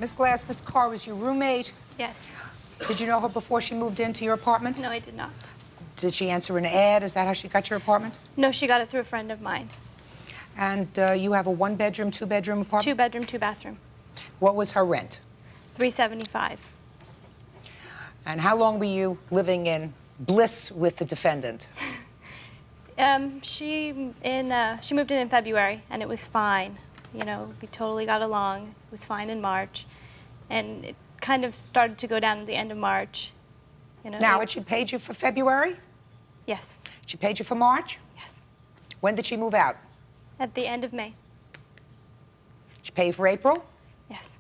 Miss Glass, Miss Carr was your roommate. Yes. Did you know her before she moved into your apartment? No, I did not. Did she answer an ad? Is that how she got your apartment? No, she got it through a friend of mine. And you have a one-bedroom, two-bedroom apartment? 2-bedroom, 2-bathroom. What was her rent? $375. And how long were you living in bliss with the defendant? She moved in February, and it was fine. You know, we totally got along. It was fine in March, and it kind of started to go down at the end of March. You know. Now, she paid you for February? Yes. She paid you for March? Yes. When did she move out? At the end of May. She paid you for April? Yes.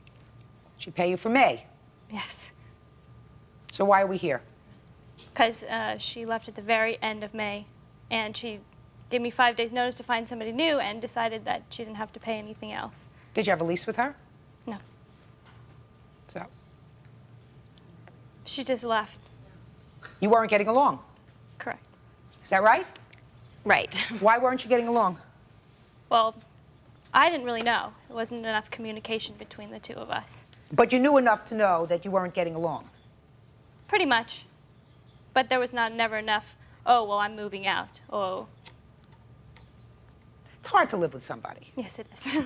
She paid you for May? Yes. So why are we here? Because she left at the very end of May, and she gave me 5 days' notice to find somebody new and decided that she didn't have to pay anything else. Did you have a lease with her? No. So? She just left. You weren't getting along? Correct. Is that right? Right. Why weren't you getting along? Well, I didn't really know. There wasn't enough communication between the two of us. But you knew enough to know that you weren't getting along? Pretty much. But there was never enough, oh, well, I'm moving out. Oh. It's hard to live with somebody. Yes, it is.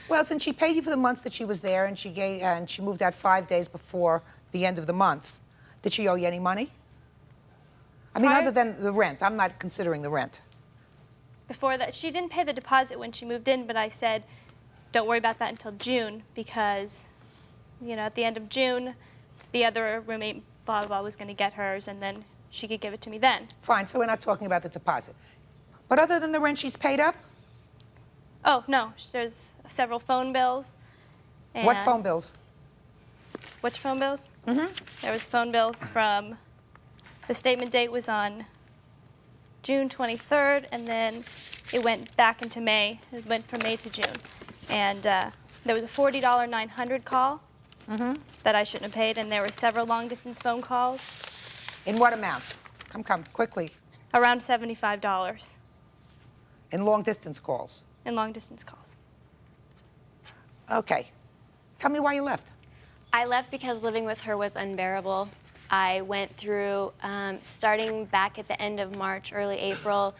Well, since she paid you for the months that she was there and she moved out 5 days before the end of the month, did she owe you any money? I mean, other than the rent. I'm not considering the rent. Before that, she didn't pay the deposit when she moved in, but I said, don't worry about that until June because, you know, at the end of June, the other roommate, blah, blah, blah, was going to get hers, and then she could give it to me then. Fine, so we're not talking about the deposit. But other than the rent she's paid up? Oh, no, there's several phone bills. And What phone bills? Which phone bills? Mm-hmm. There was phone bills from, the statement date was on June 23rd, and then it went back into May. It went from May to June. And there was a $40 900 call that I shouldn't have paid, and there were several long-distance phone calls. In what amount? Come, quickly. Around $75 In long-distance calls? in long-distance calls. Okay. Tell me why you left. I left because living with her was unbearable. I went through, starting back at the end of March, early April,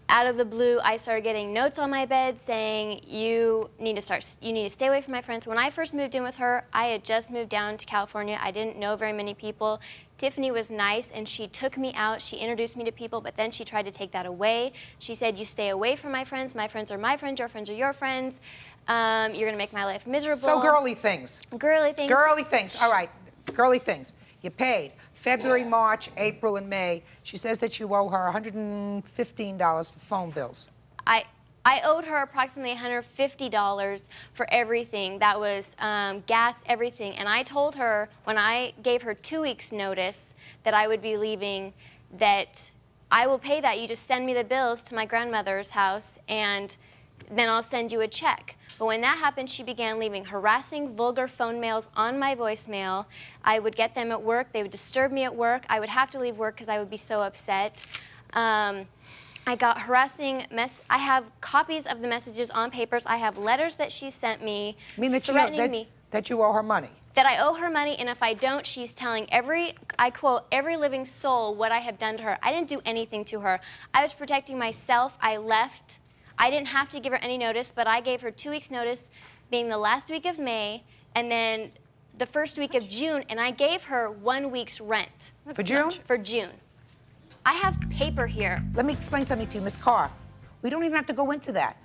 out of the blue, I started getting notes on my bed saying, you need to stay away from my friends. When I first moved in with her, I had just moved down to California. I didn't know very many people. Tiffany was nice, and she took me out. She introduced me to people, but then she tried to take that away. She said, you stay away from my friends. My friends are my friends. Your friends are your friends. You're going to make my life miserable. So girly things. Girly things. Girly things. All right. Girly things. You paid February, March, April, and May. She says that you owe her $115 for phone bills. I owed her approximately $150 for everything. That was gas, everything. And I told her when I gave her 2 weeks' notice that I would be leaving, that I will pay that. You just send me the bills to my grandmother's house, and then I'll send you a check. But when that happened, she began leaving harassing, vulgar phone mails on my voicemail. I would get them at work. They would disturb me at work. I would have to leave work because I would be so upset. I got harassing I have copies of the messages on papers. I have letters that she sent me threatening me. That you owe her money? That I owe her money, and if I don't, she's telling I quote, every living soul what I have done to her. I didn't do anything to her. I was protecting myself. I left. I didn't have to give her any notice, but I gave her 2 weeks' notice, being the last week of May, and then the first week of June, and I gave her 1 week's rent. For June? For June. I have paper here. Let me explain something to you, Miss Carr. We don't even have to go into that.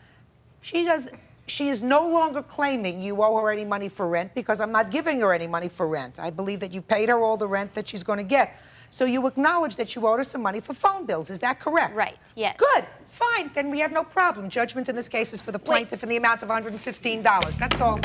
She is no longer claiming you owe her any money for rent because I'm not giving her any money for rent. I believe that you paid her all the rent that she's going to get. So you acknowledge that you owed her some money for phone bills. Is that correct? Right, yes. Good. Fine. Then we have no problem. Judgment in this case is for the plaintiff in the amount of $115. That's all.